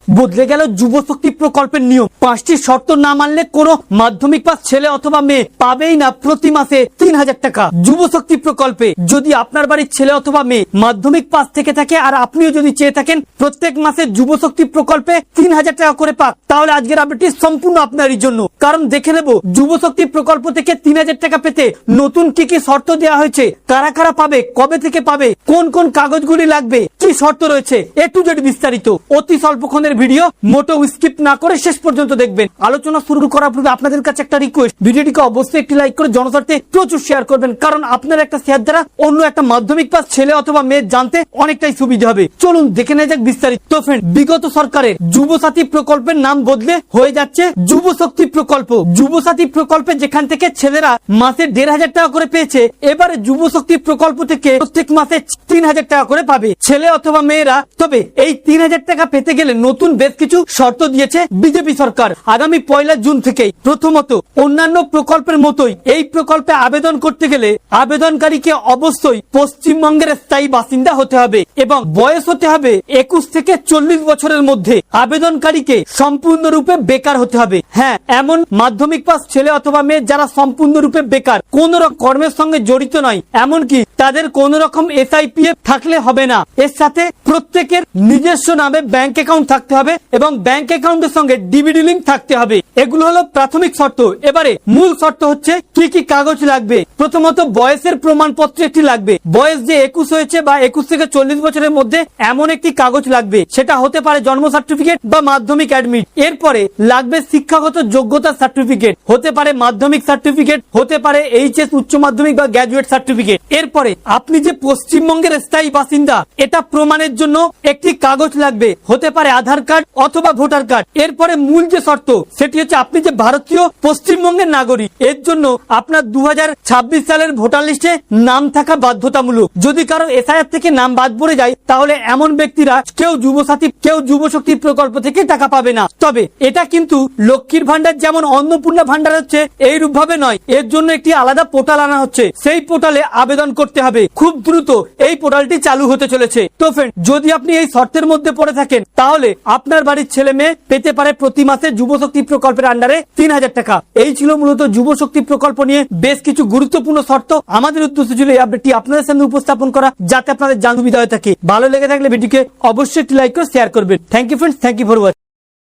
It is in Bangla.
বদলে গেল যুবশক্তি প্রকল্পের নিয়ম। 5টি শর্ত না মানলে কোনো মাধ্যমিক পাস ছেলে অথবা মেয়ে পাবেই না প্রতি মাসে 3000 টাকা। যুবশক্তি প্রকল্পে যদি আপনার বাড়ির ছেলে অথবা মেয়ে মাধ্যমিক পাস থেকে থাকে আর আপনিও যদি চেয়ে থাকেন প্রত্যেক মাসে যুবশক্তি প্রকল্পে 3000 টাকা করে পাক, তাহলে আজকের আপডেটটি সম্পূর্ণ আপনারই জন্য। কারণ দেখে নেব যুবশক্তি প্রকল্প থেকে 3000 টাকা পেতে নতুন কি কি শর্ত দেওয়া হয়েছে, কারা কারা পাবে, কবে থেকে পাবে, কোন কোন কাগজগুলি লাগবে, কি শর্ত রয়েছে, এ টু জেড বিস্তারিত। অতি স্বল্পক্ষণের ভিডিও, মোটেও স্কিপ না করে শেষ পর্যন্ত দেখবেন। আলোচনা শুরু করার পূর্বে আপনাদের কাছে একটা রিকোয়েস্ট, ভিডিওটিকে অবশ্যই একটি লাইক করে জনস্বার্থে প্রচুর শেয়ার করবেন, কারণ আপনার একটা শেয়ার দ্বারা অন্য একটা মাধ্যমিক পাস ছেলে অথবা মেয়ে জানতে অনেকটাই সুবিধা হবে। চলুন দেখে নেওয়া যাক বিস্তারিত। তো ফ্রেন্ড, বিগত সরকারের যুবসাথী প্রকল্পের নাম বদলে হয়ে যাচ্ছে যুবশক্তি প্রকল্প। যুবসাথী প্রকল্পে যেখান থেকে ছেলেরা মাসে 1500 টাকা করে পেয়েছে, এবারে যুবশক্তি প্রকল্প থেকে প্রত্যেক মাসে 3000 টাকা করে পাবে ছেলে অথবা মেয়েরা। তবে এই 3000 টাকা পেতে গেলে নতুন বেশ কিছু শর্ত দিয়েছে বিজেপি সরকার আগামী 1 জুন থেকেই। প্রথমত, অন্যান্য প্রকল্পের মতোই এই প্রকল্পে আবেদন করতে গেলে আবেদনকারীকে অবশ্যই পশ্চিমবঙ্গের স্থায়ী বাসিন্দা হতে হবে এবং বয়স হতে হবে 21 থেকে 40 বছরের মধ্যে। আবেদনকারীকে সম্পূর্ণরূপে বেকার হতে হবে। হ্যাঁ, এমন মাধ্যমিক পাস ছেলে অথবা মেয়ে যারা সম্পূর্ণরূপে বেকার, কোন রকম কর্মের সঙ্গে জড়িত নয়, এমনকি তাদের কোন রকম SIPF থাকলে হবে না। এর সাথে প্রত্যেকের নিজস্ব নামে ব্যাংক অ্যাকাউন্ট থাকতে হবে এবং ব্যাংক অ্যাকাউন্টের সঙ্গে ডিবিডি লিংক থাকতে হবে। এগুলো হলো প্রাথমিক শর্ত। এবারে মূল শর্ত হচ্ছে কি কি কাগজ লাগবে। প্রথমত, বয়সের প্রমাণপত্র একটি লাগবে। বয়স যে 21 হয়েছে বা 21 থেকে 40 বছরের মধ্যে এমন একটি কাগজ লাগবে, সেটা হতে পারে জন্ম সার্টিফিকেট বা মাধ্যমিক অ্যাডমিট। এরপরে লাগবে শিক্ষাগত যোগ্যতা সার্টিফিকেট, হতে পারে মাধ্যমিক সার্টিফিকেট, হতে পারে HS উচ্চ মাধ্যমিক বা গ্র্যাজুয়েট সার্টিফিকেট। এরপরে আপনি যে পশ্চিমবঙ্গের স্থায়ী বাসিন্দা এটা প্রমাণের জন্য একটি কাগজ লাগবে, হতে পারে আধার কার্ড অথবা ভোটার কার্ড। এরপরে মূল যে শর্ত সেটি হচ্ছে আপনি যে ভারতীয় পশ্চিমবঙ্গের নাগরিক, এর জন্য আপনার 2026 সালের ভোটার লিস্টে নাম থাকা বাধ্যতামূলক। যদি কারো SIR থেকে নাম বাদ পড়ে যায় তাহলে এমন ব্যক্তিরা কেউ যুবসাথী কেউ যুবশক্তি প্রকল্প থেকে টাকা পাবে না। তবে এটা কিন্তু লক্ষ্মীর ভান্ডার যেমন অন্নপূর্ণা ভান্ডার হচ্ছে এইরূপ ভাবে নয়, এর জন্য একটি আলাদা পোর্টাল আনা হচ্ছে। সেই পোর্টালে আবেদন করতে হবে। খুব দ্রুত এই পোর্টালটি চালু হতে চলেছে। তো ফ্রেন্ড, যদি আপনি এই শর্তের মধ্যে পড়ে থাকেন তাহলে আপনার বাড়ির ছেলে মেয়ে পেতে পারে প্রতি মাসে যুবশক্তি প্রকল্পের আন্ডারে 3000 টাকা। এই ছিল মূলত যুবশক্তি প্রকল্প নিয়ে বেশ কিছু গুরুত্বপূর্ণ শর্ত। আমাদের উদ্দেশ্য ছিল এই আপডেটটি আপনাদের সামনে উপস্থাপন করা, যাতে আপনাদের জানতে সুবিধা হয়ে থাকে। ভালো লেগে থাকলে ভিডিওকে অবশ্যই একটি লাইক করে শেয়ার করবেন। Thank you friends, thank you for watching.